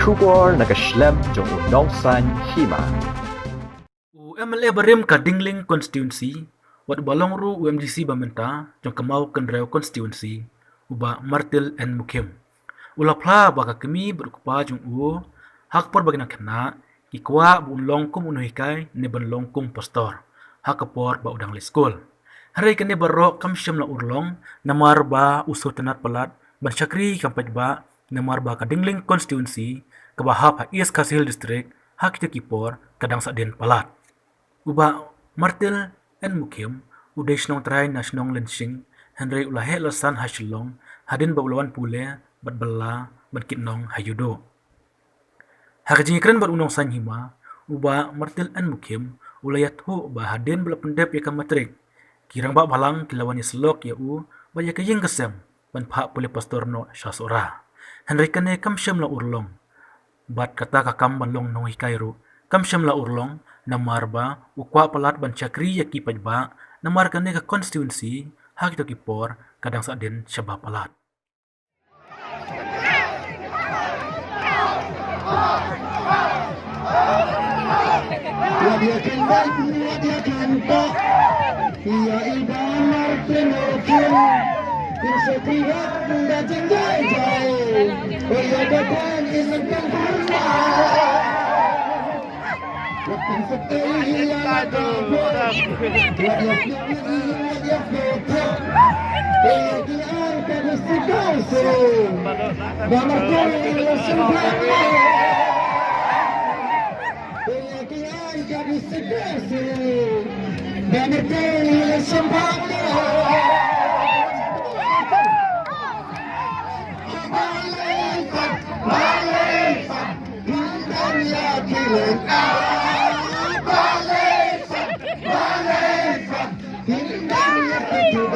Kubor nakaslem jong udongsan hima. UMLA Barim ka Dingling constituency, wat balongru UMGC Bamenta, jong Kamau Kendraw constituency, uba Martil and Mukim. Ulapla baka kami berukupa jong hakpor bagi nak kena, ikwa bu longkum unuhikai ne ban longkum pastor, hakapor ba udang le school. Hari kene barok kam syam la urlong, namar ba usul tenat pelat, ban syakri kampaj ba, namar ba ka Dingling constituency, kabahap ha East Kasil district, hak kita kipor kadang sakden palat. Uba Martil and Mukim, uday sinong try na sinong lensing, Henry ulahe lasan hasilong, hadin baulawan pule, bat bala, bat kitnong hayudo. Hakajingikran bat unong sanyhima, uba Martil and Mukim, ulayat ho ba hadin bala pendep ya kamatrik. Kirang ba balang kilawan islok ya ba ya kayeng kesem, ban pa pule pastor no syasora. Henry kane kam syam la urlong. Bat kata kakam banlong nong hikairu, kam syam la urlong, namar ba ukwa palat ban chakri ya kipaj ba, namar kane ka constituency, hak ito kipor, kadang sa din syaba palat. Dia kendak, dia kentak, ia iban Martin Mukim, insetiap datang jai-jai, ia datang insetiap kurma. Lepas setelah ia ada buat, dia foto, dia angkat istiqam seru, banyak kali sembah. Jadi sedasi dan bertanya sembahnya Malaikat dan yakin Malaikat dan yakin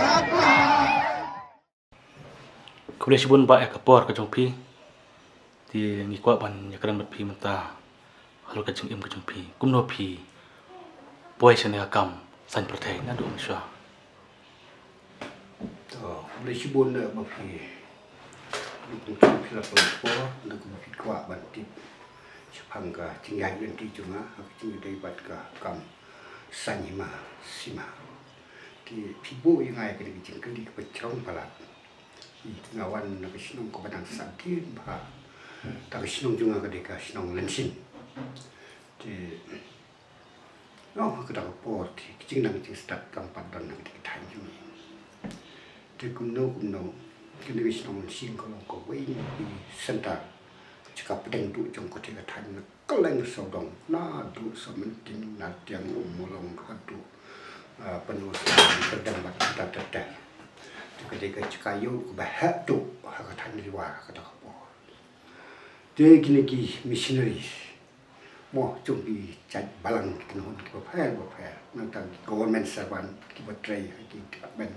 Kuliah sibun ba ya kapor ka jongpi, di ngikwa ban yakran bat pi menta. Kalau kacung im kacung pi, kumno pi, boy sene akam san pertai na do miswa. To, boleh sibun dah mapi. Untuk pila pelapor, nak mapi kuat bantit. Sepangga tinggal nanti cuma, aku tinggal dari batka kam sanyima sima. Di pibu yang ayah kena bincang kali kepecerong palat. Ngawan nak sinong kepadang sakit bah. Tak sinong juga kedeka sinong lensin. Di kita kapor di kecing nang kecing start kampat dan nang kecing tanjung di kumno kini wis nang sing kalau kau ini di sentar cakap pedang tu jong kau tiga tanjung keleng sodong nadu sementing nadiang umulong hadu penuh pedang bat tetel ketika cakayu bahak tu hak tanjung luar kata kapor di kini ki missionaries mo cumbi caj balang kenhun ki bapel nang government servant ki batrai ki department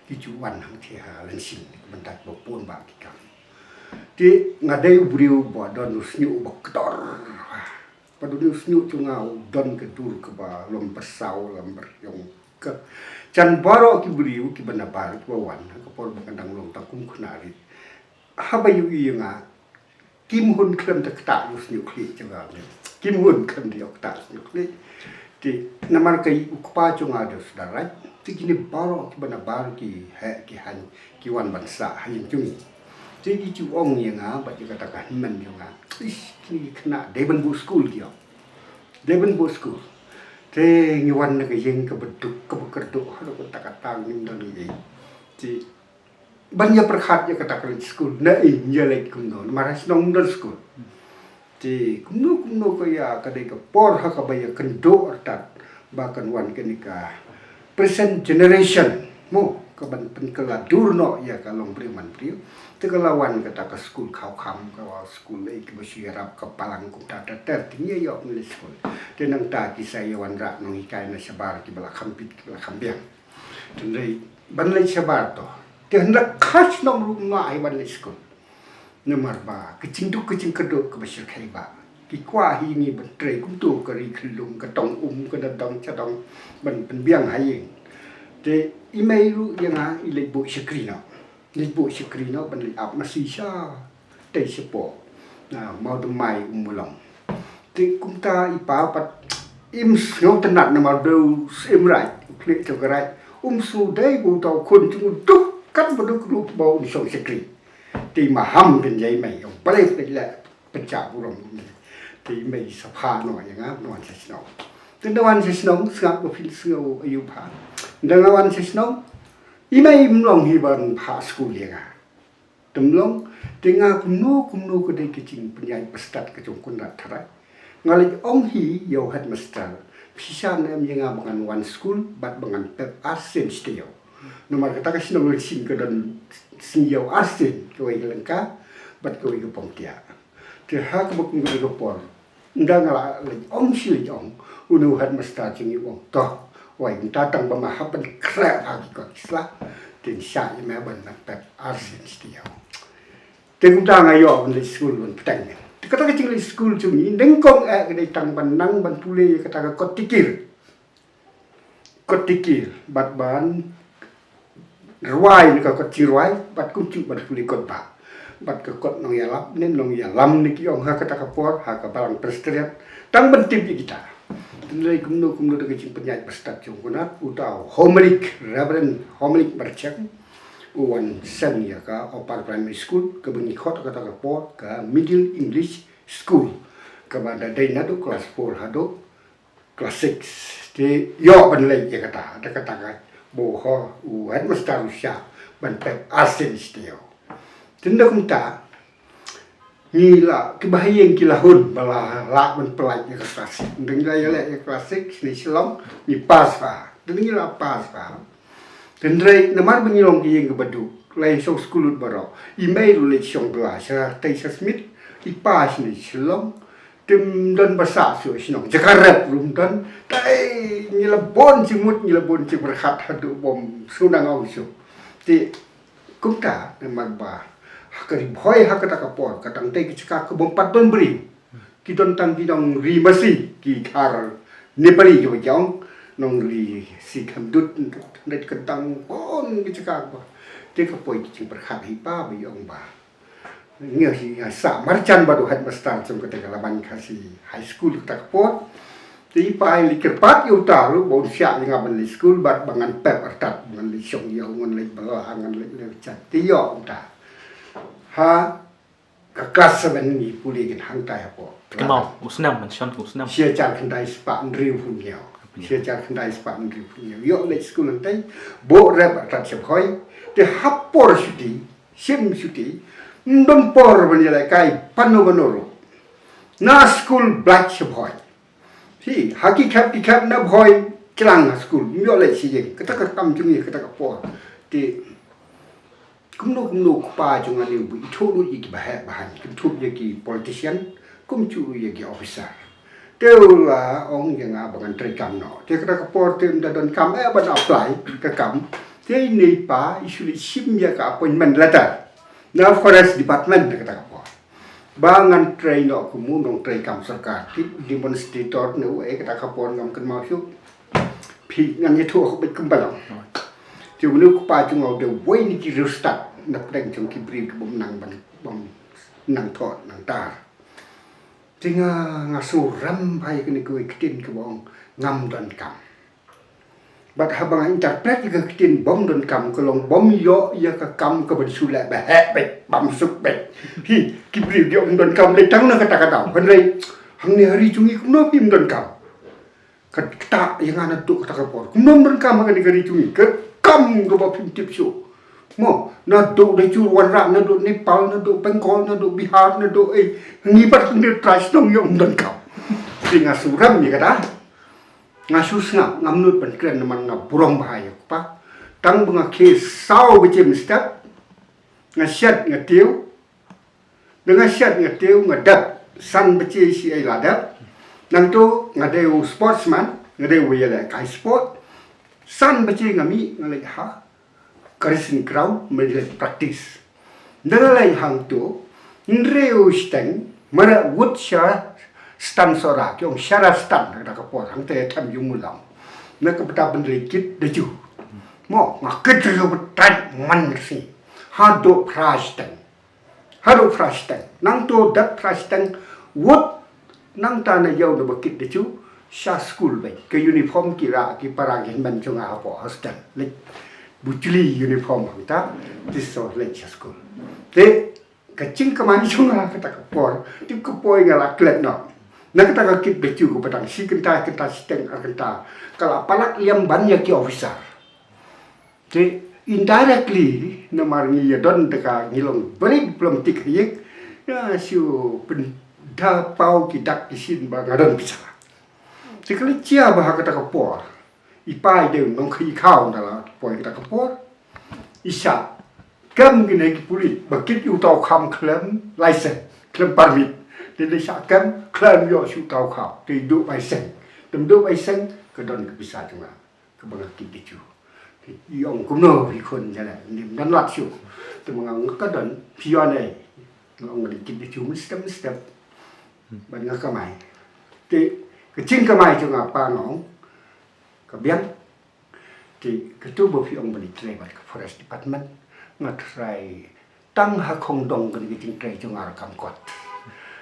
ki cuan hang thia lensin bentat bopun ba ki kam ti ngadai ubriu bo don usnyu baktor padu usnyu cungau don kedur ke ba lom persau lamber yong ke can baro ki briu ki benabar ki bawan ke por bakandang long takum kunari habayu yanga Kim Hun Klem tak tak usnyu kli juga ni. Kim Hun Klem dia tak usnyu kli. Di namar kai ukpa cunga ada saudara. Ti kini baro ki bana bar ki ki han ki wan bansa hayin cungi. Ti ki cu ong yang ba ki katakan men yang Ish kini kena Devon Bush School dia. Devon Bush School. Ti ngiwan na kayeng ke beduk ke bekerduk halo ko takatang nim dan ni. Ti banyak perkhat ya katakan school na inja lagi kumno maras nong dan school di kumno kaya kadai ke por ha kabaya kendo artat bahkan wan kenika present generation mo kaban penkela durno ya kalong priman priu tegalawan kata ke school kau kam ke school lagi bersirap kepalang ku tata tertingnya ya oleh school tenang ta kisah wan rak nong ikai na sabar ki bala kampit ki bala kambiang tendai banlai sabar to hendak khas nom rumah aiban lekol. Nomor ba kecing keduk ke besar kaiba. Ki kwa ini bentre kuntu kari kelung ketong kedadong cadong ban penbiang hayeng. De email yang ilai bu syakrina. Ilai bu syakrina ban li ap masih sya. Tei sepo. mau demai umulong ti kumta ipa pat im ngau tenat na mau do im rai klik to rai su dai bu tau kun chung tuk kan bu du bau ni song sekri ti ma ham den jai mai ông ple ple la pecha bu rong ti mai sa pha no yang ngap no se sno tin dawan se sno ngap bu fil sno ayu pha dawan se sno i mai im long hi ban pha school ya temlong tengah kumno ke dai kicing penyai pestat ke jong kun rat thara ngali ong hi yo hat master pisan em yang abangan one school bat bangan pep arsen stio nomor kata ka sino sing ke dan sing yo arsen ko i lengka bat ko i ko pongtia te ha ko buk ngi ko por ndang la ong si ong unu hat master jing ong to wai ta tang ba ma ha ban kra ha ko isla tin sha i me ban pep arsen stio Tengok dah ngayo di school pun petang. Kata kecil di school cumi, dengkong kedai tang bandang bantule kata kot tikir, bat ban ruai ni kot ciruai, bat kunci bantule kot ba, bat ke kot nong yalap, nen nong yalam ni kiong ha kata kapor, ha balang perstriat, tang bentip kita. Nilai kumno dekat kecil penyai pestat jongkunat, utau homelik, Reverend homelik bercak. Uwan sen ya ka opar primary school ke bengi khot kata ka pot ka middle English school ke banda dai na do class 4 hado class 6 ti yo ban lei ya kata ada kata ka bo ho u han mastar sha ban pep asen stio tinda kumta ni la ke bahayeng kilahun bala la ban pelaj ya kelas ndeng la ya le class 6 ni silong ni pas fa ndeng la pas fa Tendrai namar bengilong ki yang kebadu lain so school baro email le chong bla sa Taisa Smith ipas ni silong tim dan basa so sinong jakarap rum dan tai nyelebon cimut nyelebon ci berhat hadu bom sunang au so ti kumta namar ba hakari boy hakata kapor katang tai ki ka bom paton beri kiton tang bidong rimasi ki thar nepali jo jong nong li si kamdut ndet kentang pon gicakak ba te ka poi ki berhat hipa bi ong ba ngia si sa marchan ba do hat mastan som kata laban kasi high school tak pot ti pai li kerpat yu ta lu bon sia li ngaban li school bat bangan pep artat bangan li syong yo ngon li bala angan li chat ti yo ta ha ka kelas 7 ni puli gin hang tai po Kemau usnam mention usnam sia jar kendai spa ndriu pun yo sia jar kendai spa ndriu pun yo le school nantai bo rep artat sep hoi te hapor suti sim suti ndompor banila kai panu banoro na school black sep hoi si hakikat na hoi kelang school yo le si je kata ka kam jungi kata ka por te kumno pa junga ni bu ithoru iki bahan kum ki politician kum chu ki officer teula ong yang abangan trekam no te kata ka por tem da don kam ban apply ka kam te ni pa isuli sim ya ka appointment letter na forest department kata ka por bangan train no kumu nong trekam sarkar ti demonstrator no kata ka por ngam kan mau su pi ngan ye thu ko be kumbalang ti unu pa junga de way ni ki restart na preng chung ki bri bom nang ban bom nang thot nang tar tinga ngasu ram bai kini ko kitin ke bong ngam don kam bat habang interpret ke kitin bom don kam ko long bom yo ya ka kam ko ban sula ba he be bam suk be hi ki bri yo don kam le tang na kata kata ban rei hang ni hari chungi ko no pim don kam kata yang ana tu kata ka por ko nom don kam ka ni hari chungi ke kam ko ba pim tip so mo na do de chu wan ra na do Nepal na do Bengal na do Bihar na do ni bat ni trash dong yo don kam tinga suram ni kata ngasu snap ngamnut ban kren man ngap burong bahaya pa tang bunga ke sau becem step ngasyat ngatiu dengan syat ngatiu ngadap san bece si ai ladap nang tu ngadeu sportsman ngadeu yele kai sport san bece ngami ngalai ha Karising crowd menjadi praktis. Nalai hang tu, nreu steng, mana wood shara stan sora, kiong shara stan kata kapor, hang te tam yung mulam. Nak peta bendelikit deju. Mo ngakit deju betat man si, hado pras steng. haru frasteng nang to dat frasteng wot nang ta na yau na bakit de chu sha school bai ke uniform kira ki parang hin ban chung a po hostel le butli uniform ta this so le sha school te ka ching ka man chung a ka ta ka por ti ko poi ga la klet no na ka ta ka kit de chu ko patang si kita steng a kita kala palak liam ban ya ki officer te indirectly na marngi ya don ta ka ngilong bari diplomatic yek ya siu pen da pau ki dak ki sin ba ngadon bisa te kali chia ba ka ta ka por I pai de nong khi khao na la poi ka ta ka por isa kam ki ne ki puli ba kit yu tau kham klem license klem permit de le sa kam klem yo su tau khao te du bai sen tem du bai sen ka don ka bisa chung la ka ba ki ti chu yong cũng nô vìคนthế này niệm đắn loạt chịu từ mà ngang các đợt pio này ông đi kịp chú mới step bạn ngang cái mày thì cái trên cái mày cho ngà pa ngóng cái biến thì cái tu bộ phi ông đi trai vào cái forest department ngà trai tăng hạ không đồng cái trên trai cho ngà cầm quạt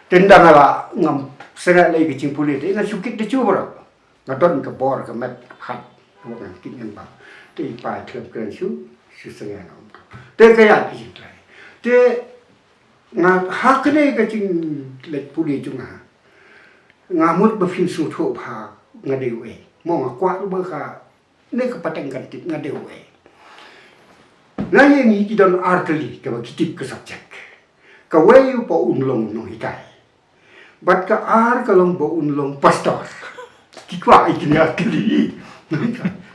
trên đằng là ngầm sẽ lại cái trên police đấy là chú kích để chú vào ngà đón cái bò cái mệt hạt cái bọn kích nhân bảo te pai klem kren chu su senga nom te kaya ki jin trai te nga hakne ka jing let puli chu nga mut ba fin su tho pha nga de we mo nga kwa ba ka ne ka pateng kan tip nga de we na ye ni ki don arteli ka ba ki tip ka subject ka we yu po un long no hikai bat ka ar ka long bo un long pastor ki kwa ikini arteli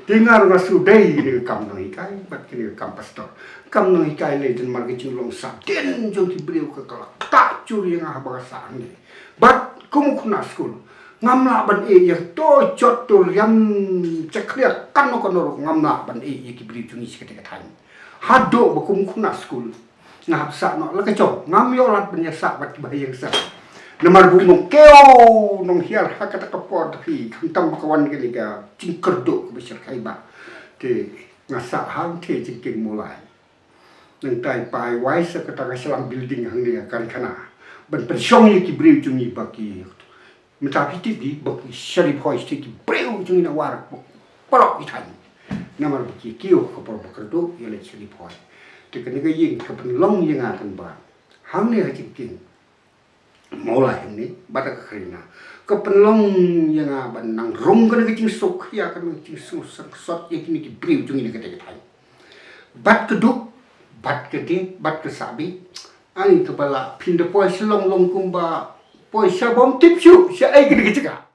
Dengar ngasu dai ni kam nang ikai bat kini kam pastor kam nang ikai le den mar kecil long sa den jo ti beliau ke kala tak curi ngah bahasa ni bat kum kuna school ngamla ban e ya to jot to yam cekliat kan no kono ngamla ban e ki beliau jungi seketika tan hado ba kum kuna school ngah sa no la keco ngam yo lat ban ya sa bat bahayang sa Namar bu nong keo nong hiar hakata kapor tapi kantam kawan ke liga cingkerdo besar kaiba te ngasa hang te cingking mulai nang tai pai wai sa kata selang building hang dia kan kana ban pensong ye ki breu jungi baki meta piti di baki sharif hoi sti ki breu jungi na war parok itan namar ki kio kapor bakardo ye le sharif hoi te kan ga ying ka pen long ye ngatan ba hang ne ha cingking mulai ini bata kerina kepenlong yang aban nang rong kan kecing sok ya kan kecing susah sot ya kini ki briu jung ini kete ketai bat keduk bat kete bat kesabi ani kepala pindah poi selong long kumba poi sabom tipsu sia ai gede keceka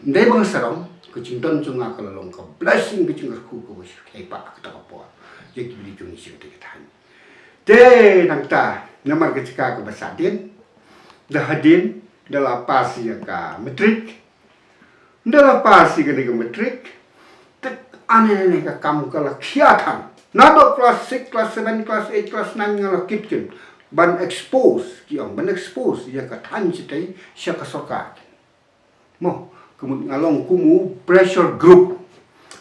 Ndai bang sarong kucing don cunga kalau long ka blessing kucing ku ku kai pa ka ta po ye ki bili jung si te tan te nang ta namar ka cika ka basadin da hadin da la pasi ka metrik da la pasi ka de metrik te ane ne ka kam ka la khiatan na do class 6 class 7 class 8 class 9 ngala kitchen ban expose ki ang ban expose ya ka tan si te sya ka soka mo kemudian ngalong kumu pressure group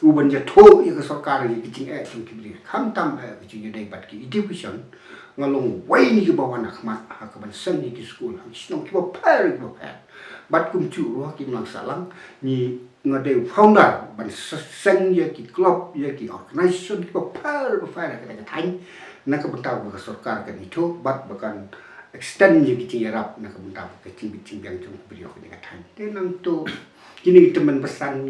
uban ja tho ya ka sarkar ni kiting chung kibri kham tam kiting dai bat ki education ngalong wai ni ke bawah nak mat ha ka ban sen ni ki school ha snong ki ba par ki ba bat kum chu ro ki lang salang ni ngade founder ban sen ya ki club ya ki organization ki ba par ka tan nak ka bentaw ka sarkar ka ni tho bat bakan extend je kecil rap nak kemudian kecil yang cuma beliau kena katakan. Dia nang tu kini teman pesan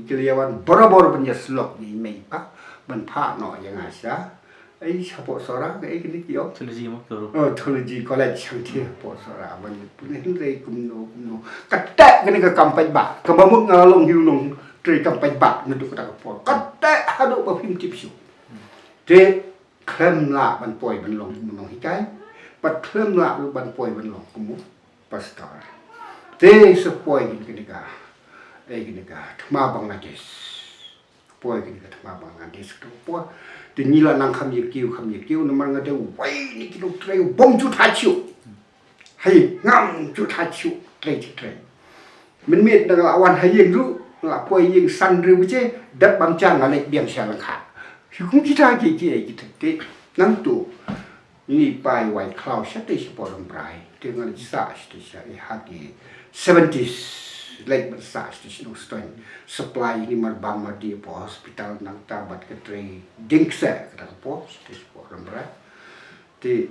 keliawan boro-boro punya slok ni mai pa ban pha no yang asa. Ai siapa seorang kini kio. Trilogy mo to. Oh, trilogy college yang dia po seorang ban punya hindai kumno. Katak kena ke kampai ba. Kebamut ngalong hiulong dari kampai ba nuduk kata po. Katak haduk ba film tipsu. Dia klaim lah ban poi ban long menong hikai. Pat klaim lah ban poi ban long kumu pastor. Dia sepoi gini ka. Gini ka. Thma Bangladesh. Poi gini ka thma Bangladesh tu po. Dia nila nang kham ye kiu namar ngade wai ni kilo trei bom chu tha chiu. Hai ngam chu tha chiu trei. Min mit dang lawan hai yeng ru la poi yeng san ru che dat bam chang ale biang sia lang kha. Không chỉ ra gì thực tế nắng tụ ni pai white cloud sát tới support on brai tiếng anh sa tới sa hati 70s like but sa tới no strain supply ni mar bam mar di po hospital nang ta bat ke tre ding sa ka po tới support on brai ti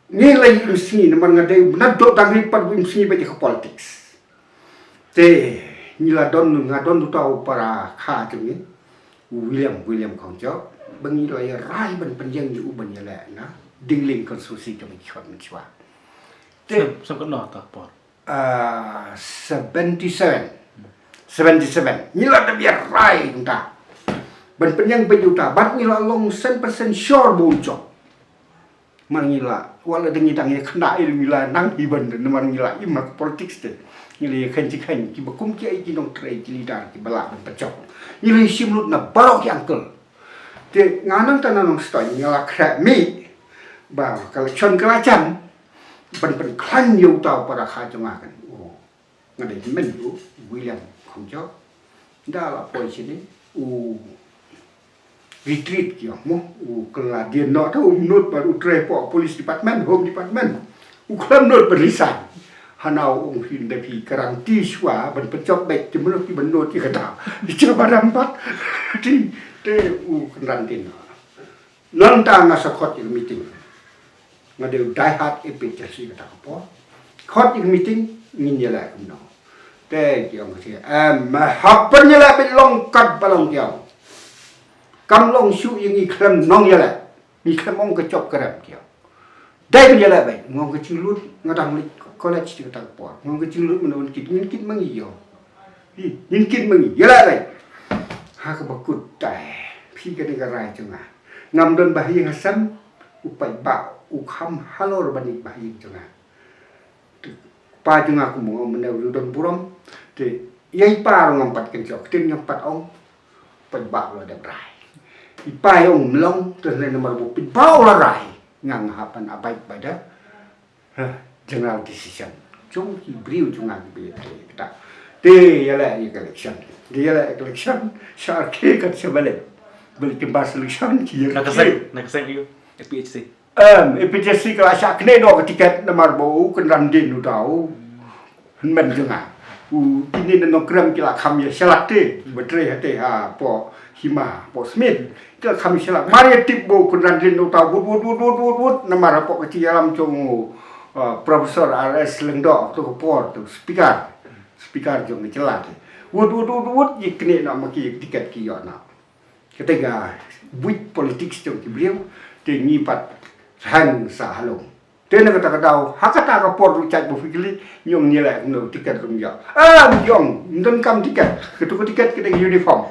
ni lai msi ni mar ngade na do tang ri pat msi ba je politics te ni la don ngadon tau para kha chung ni William không cho bằng như là rai bên dân như bên như lệ nó đinh linh con số xí cho mình chọn mình chọn Sam có nọ ta po. 77 như là đặc biệt rai chúng ta bên dân bên chúng ta bắt như là long 100% sure buồn chọn mà như là hoặc là đừng như khăn đại như là năng bị bệnh mà như là im mặc politics đấy như là khen chỉ mà cũng chỉ nông trade chỉ leader chỉ bala bên chọn như là sim lút na barok yang kel te nganang tanah nong stoi ngala kra mi ba kala chon kala chan ban klan yu tau para kha chonga kan o ngade men yu William không cho da la poi sini retreat kyo mo kala dia no ta nut baru tre po police department home department klan nut resign hanau ong hin da pi karanti shwa ban pechok bet jemur pi ban not ki kata dicoba rampat di kerantin non ta nga sakot ik meeting ngade die hard efficiency kata apa khot ik meeting ngin ya la no te kyong si ma happen ya la bet long kat balong kyong kam long shu ying i kram nong ya la mi kram ong ka chop karam kyong dai ben ya la bet ngong ka chilut ngadang lik college ti kata apa ngong ka chilut menon kit ngin kit mangi yo ngin kit mangi ya la bet ha ka bakut tai phi ka ding rai chunga ngam don bahing hasan upai ba ukham halor bani bahing chunga pa chunga ku mo men ru don burom te yai pa ngam pat ken chok tin ngam pat ong pai ba lo da rai i pai ong long to le nomor bu pin ba la rai ngang hapan abai ba da general decision chung ki briu chunga bi ta te ya la election dia la election syar ke kat sebalik beli kembas election kia Nak keseng you PhD. EPTC kelas sak kene do tiket nomor bau kenran din tu tahu men jenga ini no kram kila kham ya salat te betre hate ha po hima po smith kila kham salat mari tip bo kenran din tu tahu wut nomor po kecil dalam cung profesor RS Lengdo tu por tu speaker jong celat wut ikne na maki tiket ki yo na ketiga buit politics jong ki beliau te nyipat hang sa halong te na kata dau hakata ka por lu chat bu fikili nyong nyela no tiket rum ya yong ndon kam tiket ketu tiket ke uniform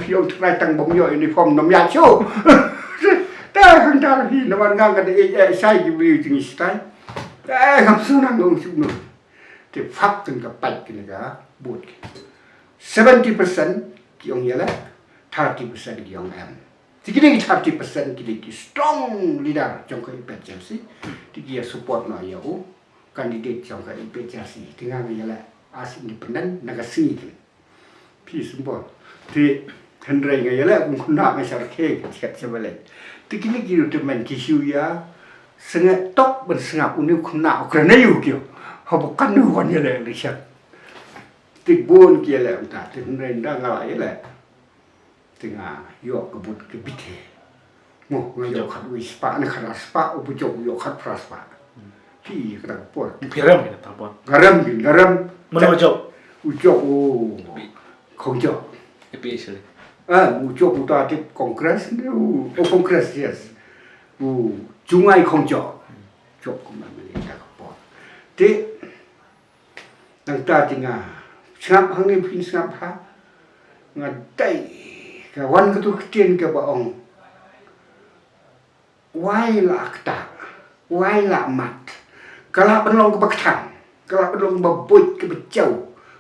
yong trai tang bom yo uniform nom ya chu ta hang ta hi na wan ngang ka sai ki beliau ting stai ngam su nang ngong su no te phak từng ka pai ki ga but 70% ki ong yela 30% ki ong am Tikini 30% kini strong leader trong cái PCC, tiki support nó yếu candidate trong cái PCC, tinggal như là as independent nagasi itu, pi support. Thì thành ra như là cũng không nạp mấy sản khe cái sebalik. Tikini kiri teman kisiu ya, sengat top bersengap uni không nạp karena yêu kiểu, họ bukan nuan như là riset. Tikbun kia là ta, thành ra đang ngalai là tengah yo kebut kebite mo ngayo khat wi spa na khara spa ubu jok yo khat praspa pi kata por Piram kita tapon. garam Menojok. ucok không chọ EPA sih. ucok uta tip kongres kongres yes jungai không chọ chok kuma meli ka por te nang ta tinga sngap hangi pin sngap ha ngadai ka wan ka tu tien ka ba ong wai la ta wai la mat kala penlong ka bakthang kala penlong ba boy ka bachau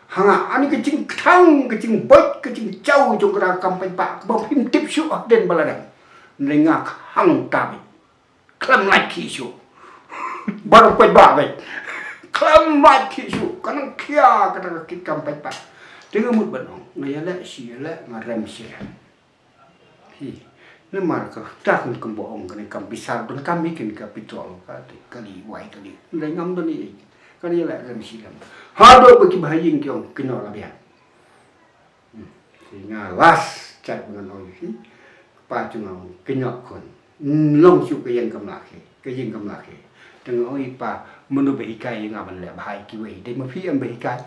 hanga ani ka ching thang ka ching boy ka ching chau jong ka kampai pa ka ba phim tip shu den baladang nenga hang ta bi klam lai ki shu baru pai ba bai klam lai ki shu kanang kia ka ki kampai pa dengan mut banong ngaya la si la ngaram si hi ne mar ka ta kun kum boong kan kam bisar don kami kin kapitol ka kali wai kali le ngam don ni kali la ram si lam ha do bagi bahayin kyong kino la bian sehingga las chat dengan oi hi pa chung ang kino kon long su ke yang kam la ke yin kam la ke dengan oi pa menu be ikai ngam le bahai ki wei de ma phi am be ikai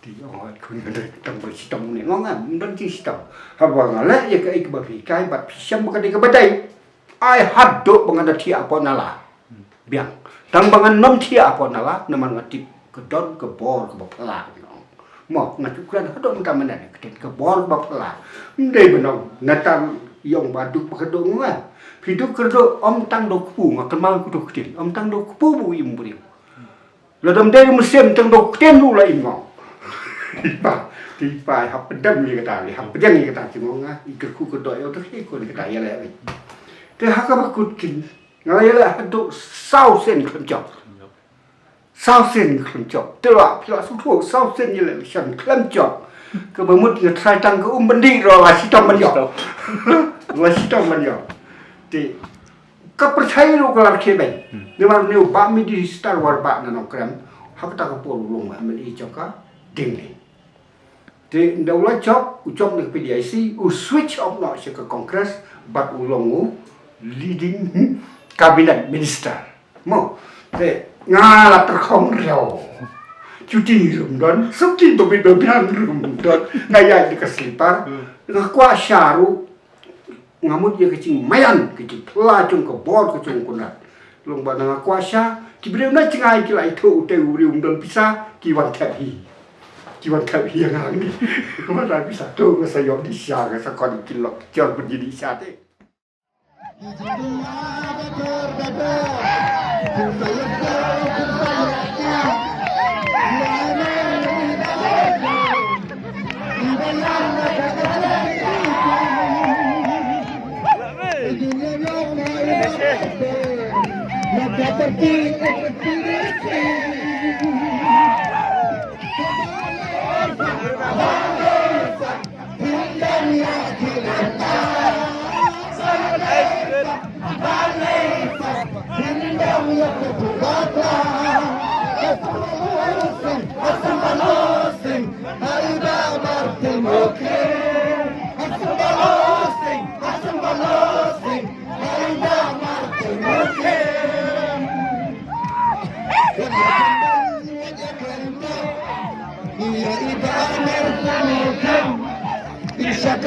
thì hỏi con người trong buổi sítong này ngon à đơn chi sítong họ bảo là ya cái bởi vì cái bát pisang bukan cái badai ai had do bangan tia apa nala biang tang bangan nom tia apa nala naman ngatip ke don ke bor ke bapala mo ngatukan hadon kamanan ke bor bapala ndai benong natang yong baduk pakedo ngan hidup kerdo om tang do kupu ngakan mau kudu kecil om tang do kupu bu im buri ladam dari musim tang do kecil la im ngong thì phải học đâm như cái tài học dân như cái tài chỉ mong á cái khu cái đội yêu thích cái con cái tài như vậy thế học các bác cụt kín ngay là độ sau sen khẩn trọng tức là số thuộc sau sen như là sần khẩn trọng cái bữa một người sai tăng cái bên đi rồi là chỉ trong bên nhỏ là chỉ trong bên nhỏ thì các bác thấy luôn là khi bệnh nhưng mà nếu bạn mình đi Star Wars bạn là nó kém học ta có bộ luôn mà mình đi cho các đình này thì đầu lá chóp trong được PDIC switch off nó sẽ có Congress bắt ulongu leading cabinet minister mo thì nga là ta không rau chú tin rùm đón sắp tin tụi mình được ăn rùm đón ngay ai đi cái slipper nga qua sharu nga muốn gì cái chuyện máy ăn cái chuyện pla chung cái board cái chung con này lòng bạn nga qua sha thì bây giờ nó chỉ ai cái lại thâu teu rùm đón pizza kỳ văn thẹn hi Jiwan kami yang angin, mana bisa tu saya di sana, saya kau di kilok, jangan menjadi sate. Bisa